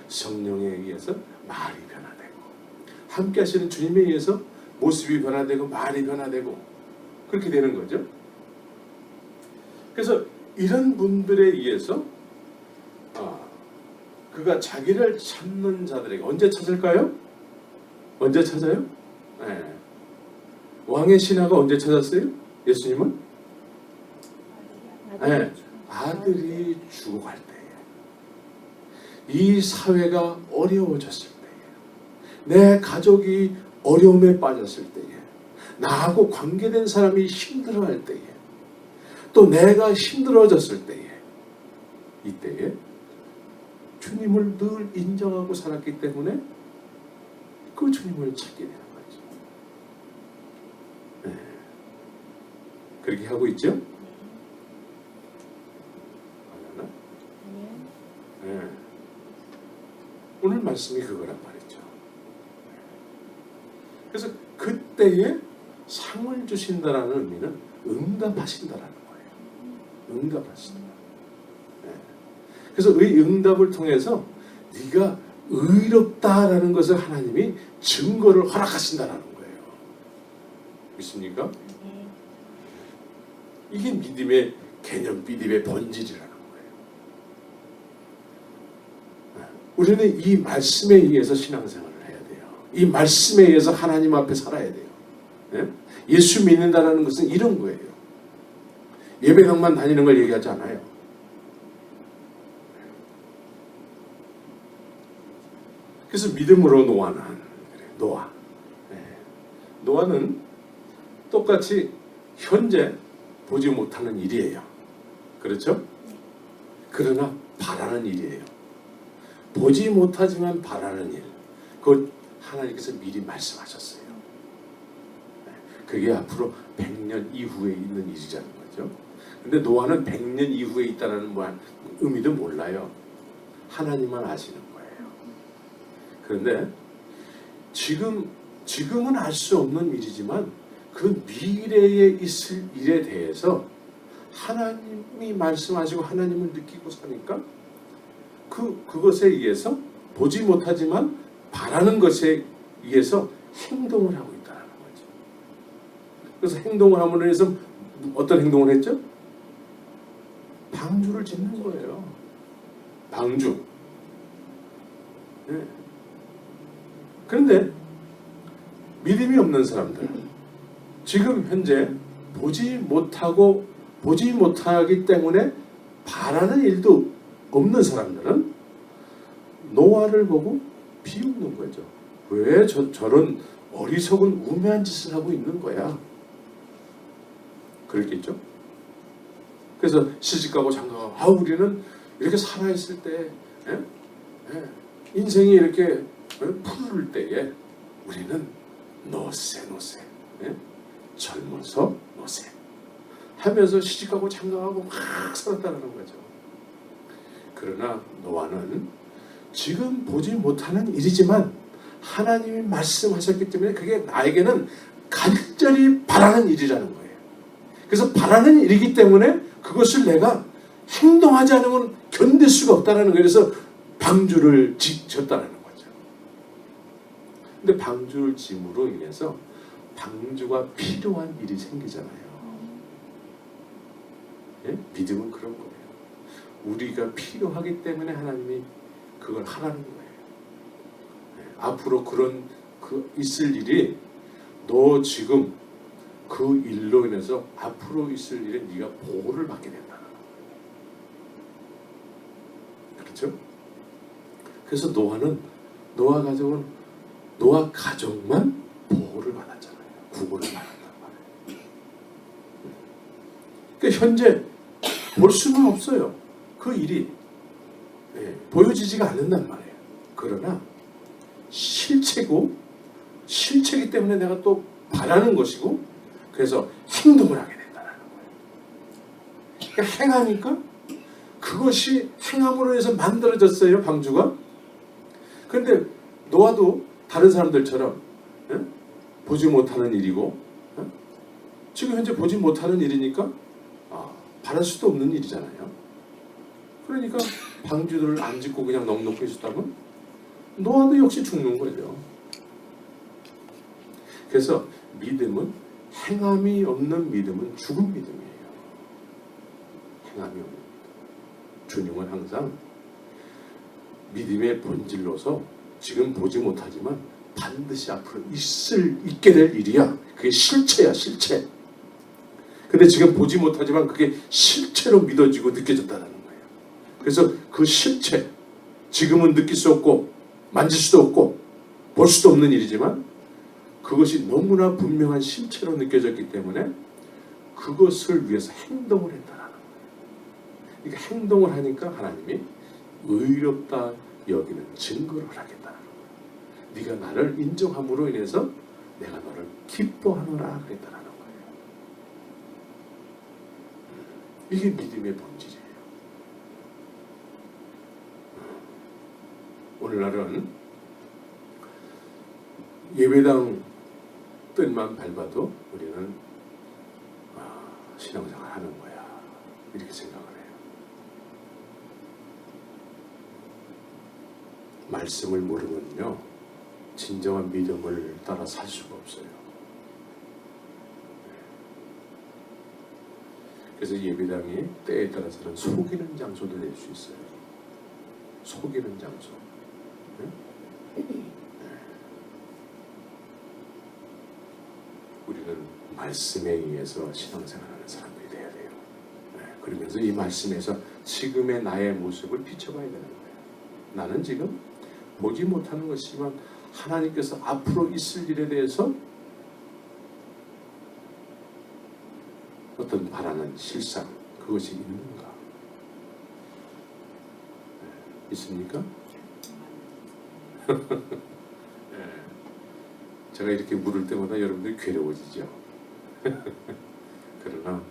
성령에 의해서 말이 변화되고 함께 하시는 주님에 의해서 모습이 변화되고 말이 변화되고 그렇게 되는 거죠. 그래서 이런 분들에 의해서 그가 자기를 찾는 자들에게 언제 찾을까요? 언제 찾아요? 네. 왕의 신하가 언제 찾았어요? 예수님은? 네. 아들이 죽어갈 때에 이 사회가 어려워졌을 때에 내 가족이 어려움에 빠졌을 때에 나하고 관계된 사람이 힘들어할 때에 또 내가 힘들어졌을 때에 이때에 주님을 늘 인정하고 살았기 때문에 그 주님을 찾게 되는 거죠. 네. 그렇게 하고 있죠? 아니요. 네. 오늘 말씀이 그거란 말이죠. 그래서 그때에 상을 주신다라는 의미는 응답하신다라는 거예요. 응답하신다. 네. 그래서 이 응답을 통해서 네가 의롭다라는 것을 하나님이 증거를 허락하신다라는 거예요. 믿습니까? 이게 믿음의 개념, 믿음의 본질이라는 거예요. 우리는 이 말씀에 의해서 신앙생활을 해야 돼요. 이 말씀에 의해서 하나님 앞에 살아야 돼요. 예수 믿는다는 것은 이런 거예요. 예배당만 다니는 걸 얘기하지 않아요. 그래서 믿음으로 노아는 똑같이 현재 보지 못하는 일이에요. 그렇죠? 그러나 바라는 일이에요. 보지 못하지만 바라는 일. 그걸 하나님께서 미리 말씀하셨어요. 그게 앞으로 100년 이후에 있는 일이라는 거죠. 근데 노아는 100년 이후에 있다는 의미도 몰라요. 하나님만 아시는 거예요. 그런데 지금은 알 수 없는 일이지만 그 미래에 있을 일에 대해서 하나님이 말씀하시고 하나님을 느끼고 사니까 그것에 의해서 보지 못하지만 바라는 것에 의해서 행동을 하고 있다는 거죠. 그래서 행동을 함으로 해서 어떤 행동을 했죠? 방주를 짓는 거예요. 방주. 네. 그런데 믿음이 없는 사람들, 지금 현재 보지 못하기 때문에 바라는 일도 없는 사람들은 노아를 보고 비웃는 거죠. 왜 저런 어리석은 우매한 짓을 하고 있는 거야? 그랬겠죠? 그래서 시집가고 장가가고 우리는 이렇게 살아있을 때 인생이 이렇게 푸를 때에 우리는 노세 젊어서 노세 하면서 시집가고 장가가고 막 살았다는 거죠. 그러나 노아는 지금 보지 못하는 일이지만 하나님이 말씀하셨기 때문에 그게 나에게는 간절히 바라는 일이라는 거예요. 그래서 바라는 일이기 때문에 그것을 내가 행동하지 않으면 견딜 수가 없다는 거예요. 그래서 방주를 짓었다는 거죠. 근데 방주를 짐으로 인해서 방주가 필요한 일이 생기잖아요. 예? 믿음은 그런 거예요. 우리가 필요하기 때문에 하나님이 그걸 하라는 거예요. 예? 앞으로 있을 일이 너 지금 그 일로 인해서 앞으로 있을 일에 네가 보호를 받게 된다는 거예요. 그렇죠? 그래서 노아 가족만 보호를 받았잖아요. 구원을 받았단 말이에요. 그러니까 현재 볼 수는 없어요. 그 일이 보여지지가 않는단 말이에요. 그러나 실체이기 때문에 내가 또 바라는 것이고 그래서 행동을 하게 된다는 거예요. 그러니까 행하니까 그것이 행함으로 해서 만들어졌어요. 방주가. 그런데 노아도 다른 사람들처럼 보지 못하는 일이고 지금 현재 보지 못하는 일이니까 바랄 수도 없는 일이잖아요. 그러니까 방주들을 안 짓고 그냥 넉넉히 있었다면 노아도 역시 죽는 거죠. 그래서 믿음은 행함이 없는 믿음은 죽은 믿음이에요. 행함이 없는 믿음. 주님은 항상 믿음의 본질로서 지금 보지 못하지만 반드시 앞으로 있게 될 일이야. 그게 실체야, 실체. 근데 지금 보지 못하지만 그게 실체로 믿어지고 느껴졌다는 거예요. 그래서 그 실체, 지금은 느낄 수 없고 만질 수도 없고 볼 수도 없는 일이지만 그것이 너무나 분명한 실체로 느껴졌기 때문에 그것을 위해서 행동을 했다는 거예요. 그러니까 행동을 하니까 하나님이 의롭다 여기는 증거를 하겠다는 거예요. 네가 나를 인정함으로 인해서 내가 너를 기뻐하노라 그랬다는 거예요. 이게 믿음의 본질이에요. 오늘날은 예배당 뜰만 밟아도 우리는 신앙생활 하는 거야. 이렇게 생각을 해요. 말씀을 모르면요. 진정한 믿음을 따라 살 수가 없어요. 그래서 예배당이 때에 따라서는 속이는 장소도 될 수 있어요. 속이는 장소. 우리는 말씀에 의해서 신앙생활하는 사람들이 돼야 돼요. 그러면서 이 말씀에서 지금의 나의 모습을 비춰봐야 되는 거예요. 나는 지금 보지 못하는 것이지만 하나님께서 앞으로 있을 일에 대해서 어떤 바라는 실상 그것이 있는가? 있습니까? 제가 이렇게 물을 때마다 여러분들이 괴로워지죠. 그러나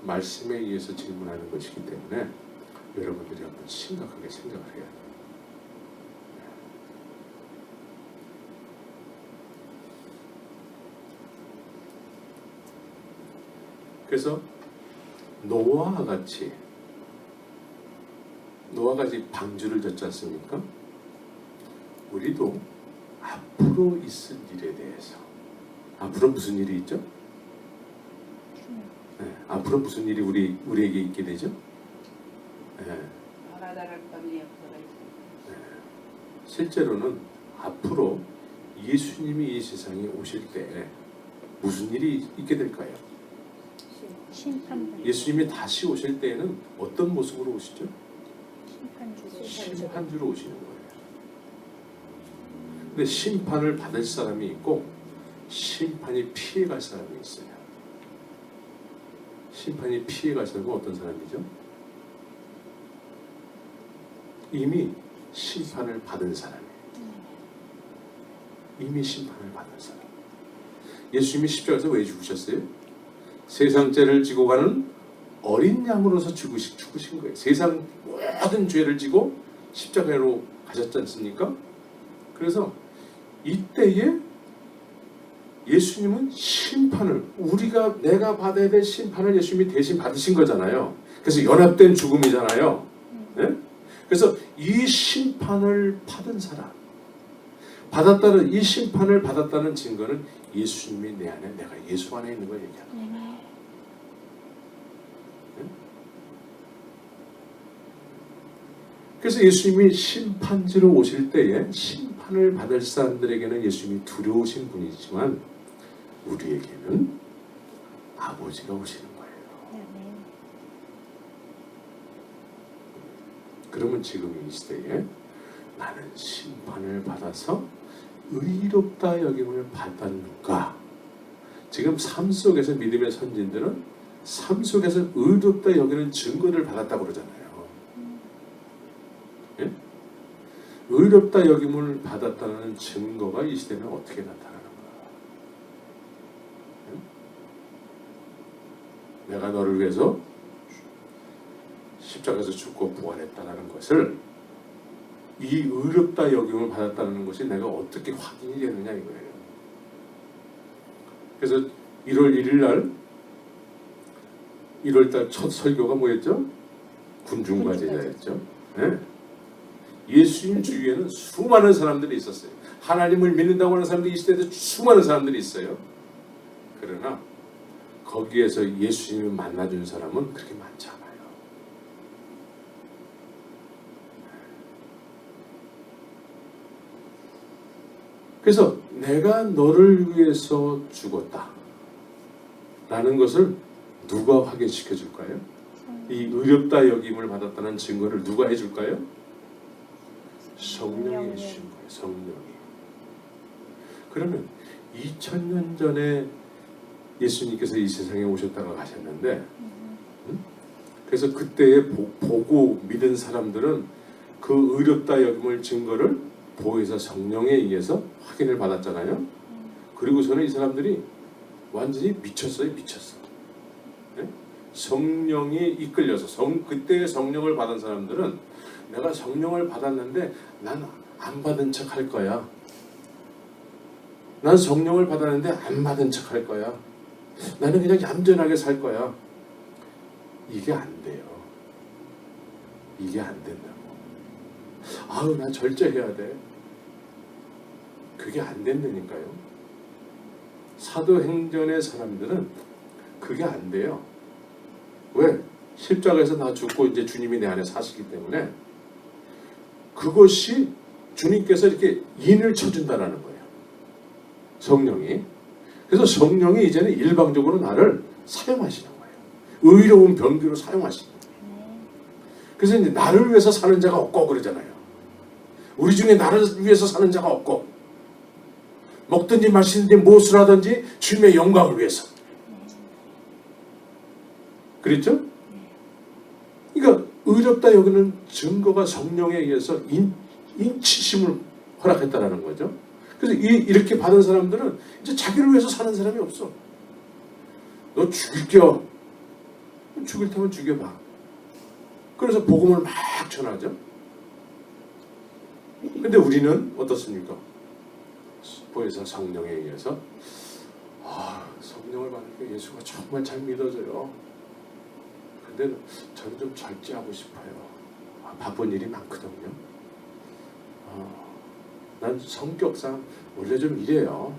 말씀에 의해서 질문하는 것이기 때문에 여러분들이 한번 심각하게 생각을 해야 돼요. 그래서 노아와 같이 방주를 졌지 않습니까? 우리도 앞으로 있을 일에 대해서 앞으로 무슨 일이 있죠? 앞으로 무슨 일이 우리에게 있게 되죠? 실제로는 앞으로 예수님이 이 세상에 오실 때 무슨 일이 있게 될까요? 심판받. 예수님이 다시 오실 때에는 어떤 모습으로 오시죠? 심판주로. 심판주로 오시는 거예요. 근데 심판을 받을 사람이 있고 심판이 피해갈 사람이 있어요. 심판이 피해갈 사람은 어떤 사람이죠? 이미 심판을 받은 사람이에요. 이미 심판을 받은 사람. 예수님이 십자가에서 왜 죽으셨어요? 세상 죄를 지고 가는 어린 양으로서 죽으신 거예요. 세상 모든 죄를 지고 십자가로 가셨지 않습니까? 그래서 이때에 예수님은 심판을 내가 받아야 될 심판을 예수님이 대신 받으신 거잖아요. 그래서 연합된 죽음이잖아요. 네? 그래서 이 심판을 받은 사람, 이 심판을 받았다는 증거는 예수님이 내 안에, 내가 예수 안에 있는 걸 얘기하는 거예요. 그래서 예수님이 심판지로 오실 때에 심판을 받을 사람들에게는 예수님이 두려우신 분이지만 우리에게는 아버지가 오시는 거예요. 그러면 지금 이 시대에 나는 심판을 받아서 의롭다 여김을 받았는가? 지금 삶 속에서 믿음의 선진들은 삶 속에서 의롭다 여기는 증거를 받았다고 그러잖아요. 예? 의롭다 여김을 받았다는 증거가 이 시대는 어떻게 나타나는가? 예? 내가 너를 위해서 십자가에서 죽고 부활했다는 것을, 이 의롭다 여김을 받았다는 것이 내가 어떻게 확인이 되느냐 이거예요. 그래서 1월 1일 날 1월달 첫 설교가 뭐였죠? 군중과 제자였죠. 네. 예수님 주위에는 수많은 사람들이 있었어요. 하나님을 믿는다고 하는 사람들이 이 시대에도 수많은 사람들이 있어요. 그러나 거기에서 예수님을 만나준 사람은 그렇게 많지 않아요. 그래서 내가 너를 위해서 죽었다 라는 것을 누가 확인시켜 줄까요? 이 의롭다 여김을 받았다는 증거를 누가 해줄까요? 성령이 해주신 거예요. 성령이. 그러면 2000년 전에 예수님께서 이 세상에 오셨다가 가셨는데, 그래서 그때에 보고 믿은 사람들은 그 의롭다 여김을 증거를 보혜사 성령에 의해서 확인을 받았잖아요. 그리고서는 이 사람들이 완전히 미쳤어요. 미쳤어. 네? 성령이 이끌려서 그때의 성령을 받은 사람들은 내가 성령을 받았는데 난 안 받은 척 할 거야. 난 성령을 받았는데 안 받은 척 할 거야. 나는 그냥 얌전하게 살 거야. 이게 안 돼요. 이게 안 된다고. 아우, 나 절제해야 돼. 그게 안 된다니까요. 사도행전의 사람들은 그게 안 돼요. 왜? 십자가에서 나 죽고 이제 주님이 내 안에 사시기 때문에 그것이 주님께서 이렇게 인을 쳐준다라는 거예요. 성령이. 그래서 성령이 이제는 일방적으로 나를 사용하시는 거예요. 의로운 병기로 사용하시는 거예요. 그래서 이제 나를 위해서 사는 자가 없고 그러잖아요. 우리 중에 나를 위해서 사는 자가 없고, 먹든지 마시든지 무엇을 하든지 주님의 영광을 위해서. 그랬죠? 그러니까 의롭다 여기는 증거가 성령에 의해서 인치심을 허락했다라는 거죠. 그래서 이렇게 받은 사람들은 이제 자기를 위해서 사는 사람이 없어. 너 죽일게요. 죽일 테면 죽여봐. 그래서 복음을 막 전하죠. 근데 우리는 어떻습니까? 보혜사 성령에 의해서 성령을 받으니까 예수가 정말 잘 믿어져요. 근데 저는 좀 절제하고 싶어요. 바쁜 일이 많거든요. 난 성격상 원래 좀 이래요.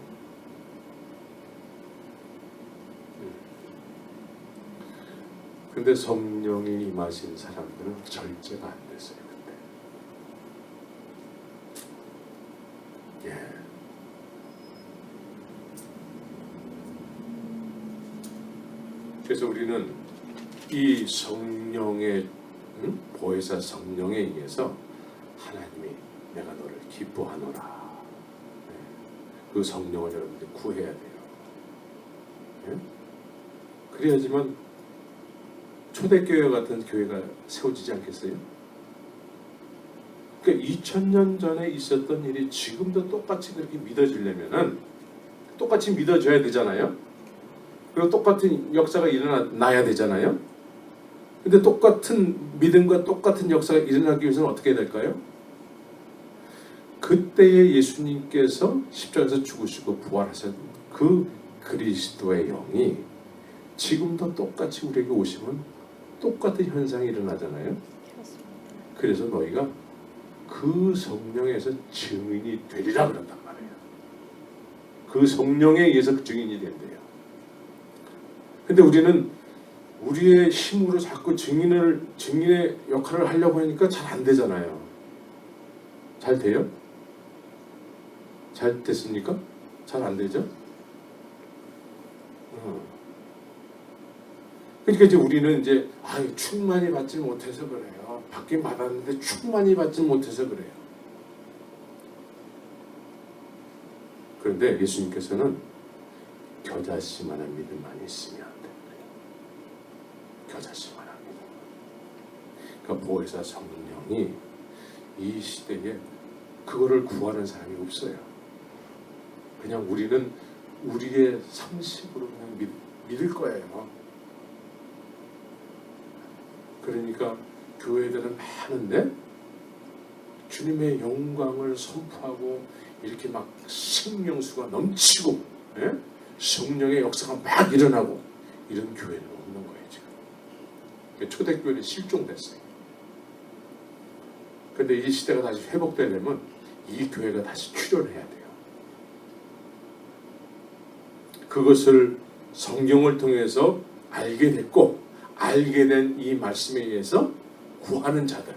근데 성령이 임하신 사람들은 절제가 안 됐어요. 그때. 예. 그래서 우리는 이 성령의 보혜사 성령에 의해서 하나님이 내가 너를 기뻐하노라. 그 성령을 여러분들이 구해야 돼요. 그래야지만 초대교회 같은 교회가 세워지지 않겠어요? 그러니까 2000년 전에 있었던 일이 지금도 똑같이 그렇게 믿어지려면은 똑같이 믿어져야 되잖아요. 그리고 똑같은 역사가 일어나야 되잖아요. 근데 똑같은 믿음과 똑같은 역사가 일어나기 위해서는 어떻게 해야 될까요? 그때의 예수님께서 십자가에서 죽으시고 부활하신 그 그리스도의 영이 지금도 똑같이 우리에게 오시면 똑같은 현상이 일어나잖아요. 그렇습니다. 그래서 너희가 그 성령에서 증인이 되리라 그런단 말이에요. 그 성령에 의해서 증인이 된대요. 근데 우리는 우리의 힘으로 자꾸 증인의 역할을 하려고 하니까 잘 안 되잖아요. 잘 돼요? 잘 됐습니까? 잘 안 되죠? 그러니까 이제 우리는 이제 충만히 받지 못해서 그래요. 받긴 받았는데 충만히 받지 못해서 그래요. 그런데 예수님께서는 겨자씨만한 믿음만 있으면 돼. 겨자씨만한 믿음. 그러니까 보혜사 성령이 이 시대에 그거를 구하는 사람이 없어요. 그냥 우리는 우리의 상식으로 그냥 믿을 거예요. 그러니까 교회들은 많은데 주님의 영광을 선포하고 이렇게 막 생명수가 넘치고 성령의 역사가 막 일어나고 이런 교회는 없는 거예요 지금. 그러니까 초대교회는 실종됐어요. 근데 이 시대가 다시 회복되려면 이 교회가 다시 출현해야 돼요. 그것을 성경을 통해서 알게 됐고 알게 된 이 말씀에 의해서 구하는 자들,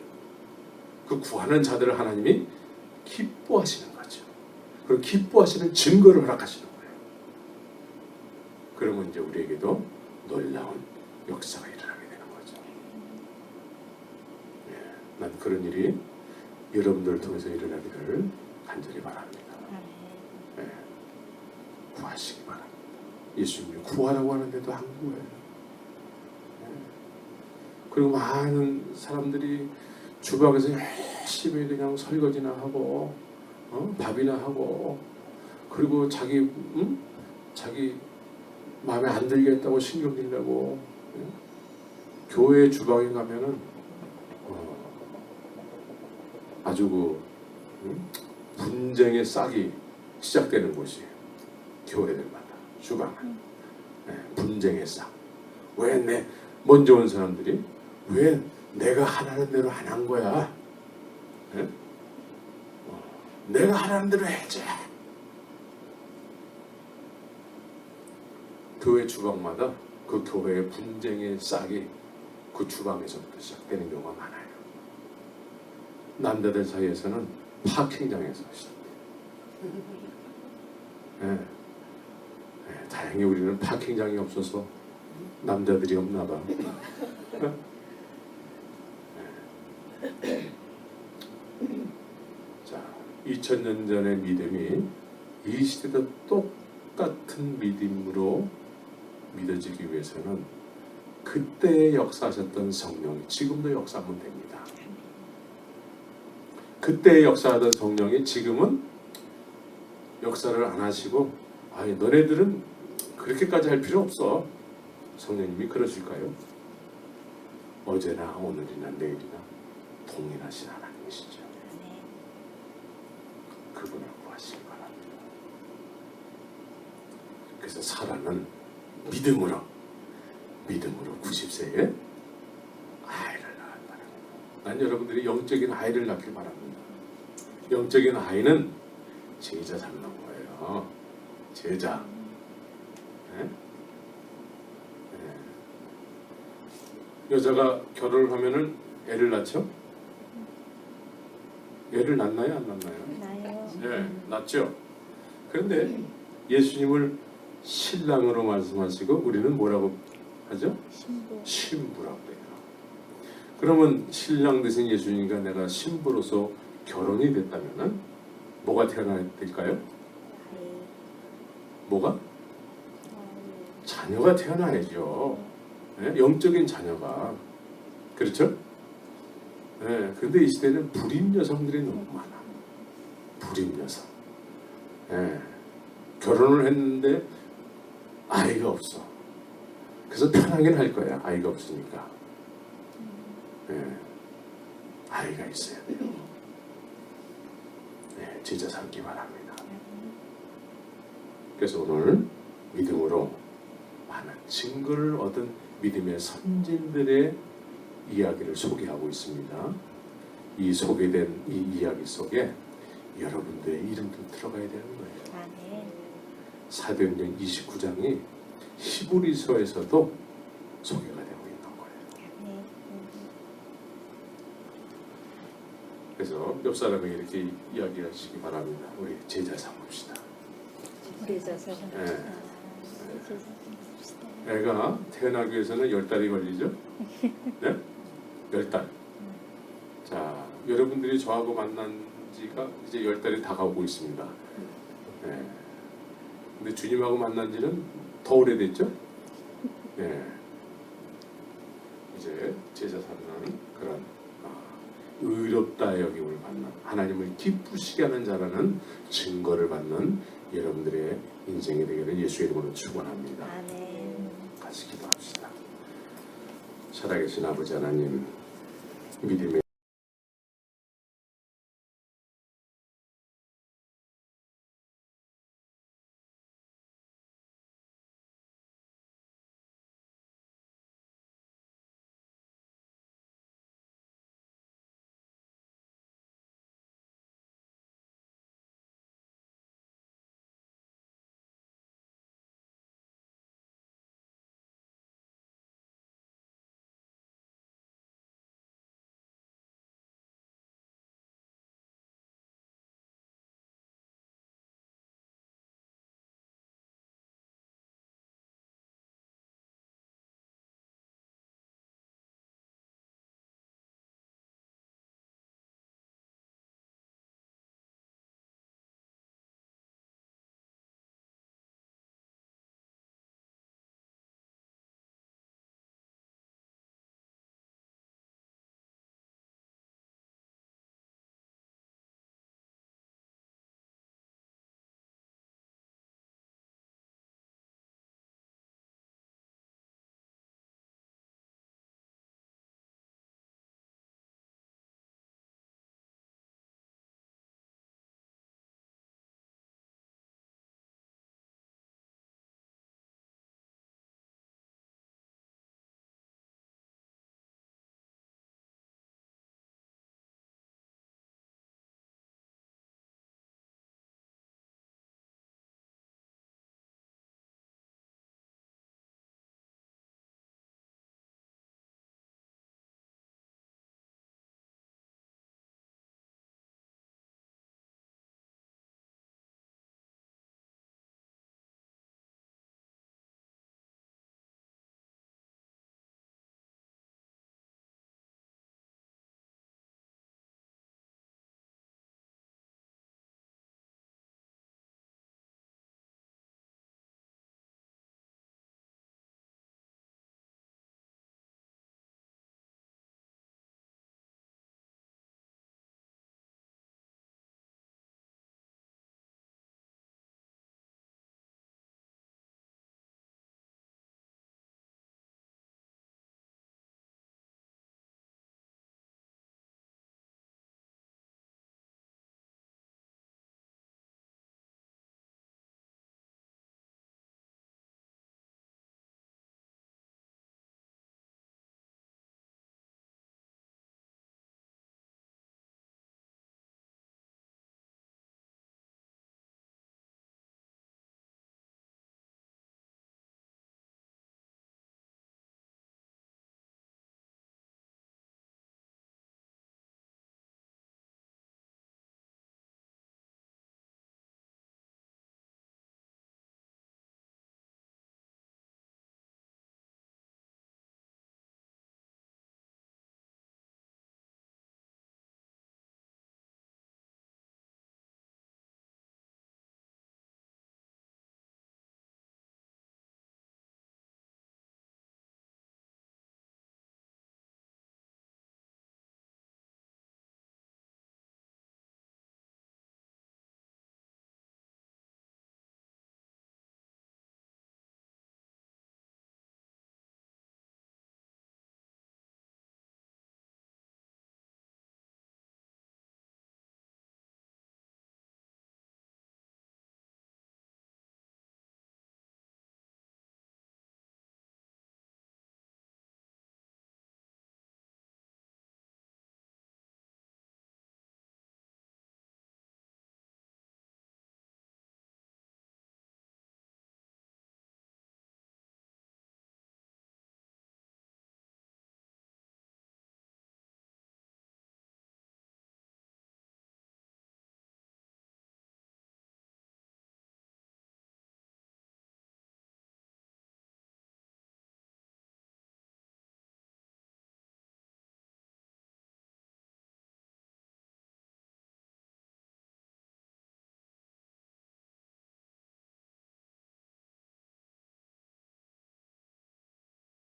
그 구하는 자들을 하나님이 기뻐하시는 거죠. 그리고 기뻐하시는 증거를 허락하시는 거예요. 그러면 이제 우리에게도 놀라운 역사가 일어나게 되는 거죠. 난 그런 일이 여러분들을 통해서 일어나기를 간절히 바랍니다. 구하시기 바랍니다. 예수님이 구하라고 하는데도 안 구해요. 그리고 많은 사람들이 주방에서 열심히 그냥 설거지나 하고 밥이나 하고 그리고 자기 마음에 안 들겠다고 신경 쓰려고 교회 주방에 가면은 아주 그 분쟁의 싹이 시작되는 곳이에요. 교회들마다 주방은 분쟁의 싹. 왜 먼저 온 사람들이 왜 내가 하라는 대로 안 한 거야? 내가 하라는 대로 해야지. 교회 주방마다 그 교회의 분쟁의 싹이 그 주방에서부터 시작되는 경우가 많아요. 남자들 사이에서는 파킹장에서 시작돼요. 다행히 우리는 파킹장이 없어서 남자들이 없나 봐. 자, 2000년 전의 믿음이 이 시대도 똑같은 믿음으로 믿어지기 위해서는 그때에 역사하셨던 성령이 지금도 역사하면 됩니다. 그때에 역사하던 성령이 지금은 역사를 안 하시고 너네들은 그렇게까지 할 필요 없어. 성령님이 그러실까요? 어제나 오늘이나 내일이나 동일하신 하나님이시죠. 그분을 구하시기 바랍니다. 그래서 사라는 믿음으로 90세에 아이를 낳았다는 거예요. 난 여러분들이 영적인 아이를 낳길 바랍니다. 영적인 아이는 제자 잡는 거예요. 제자. 여자가 결혼을 하면은 애를 낳죠? 애를 낳나요? 안 낳나요? 나요. 네, 낳죠. 그런데 예수님을 신랑으로 말씀하시고 우리는 뭐라고 하죠? 신부. 신부라고 해요. 그러면 신랑 되신 예수님과 내가 신부로서 결혼이 됐다면은 뭐가 태어나야 될까요? 뭐가? 자녀가 태어나야죠. 영적인 자녀가. 그렇죠? 그런데 이 시대는 불임 여성들이 너무 많아. 불임 여성. 결혼을 했는데 아이가 없어. 그래서 편하긴 할 거야. 아이가 없으니까. 아이가 있어야 돼요. 제자 삼기 바랍니다. 그래서 오늘 믿음으로 많은 증거를 얻은 믿음의 선진들의 이야기를 소개하고 있습니다. 이 소개된 이 이야기 속에 여러분들의 이름도 들어가야 되는 거예요. 아멘. 사도행전 29장이 히브리서에서도 소개가 되고 있는 거예요. 아멘. 그래서 옆 사람에게 이렇게 이야기하시기 바랍니다. 우리 제자 삼읍시다. 제자 삼. 네. 제자 삼읍시다. 애가 태어나기 위해서는 10달이 걸리죠? 네? 10달. 자, 여러분들이 저하고 만난 지가 이제 10달이 다가오고 있습니다. 네. 근데 주님하고 만난 지는 더 오래됐죠? 네. 이제 제자 삼는 그런 의롭다 여김을 받는, 하나님을 기쁘시게 하는 자라는 증거를 받는 여러분들의 인생이 되기를 예수의 이름으로 축원합니다. 아멘. 같이 기도합시다. 살아계신 아버지 하나님, 믿음의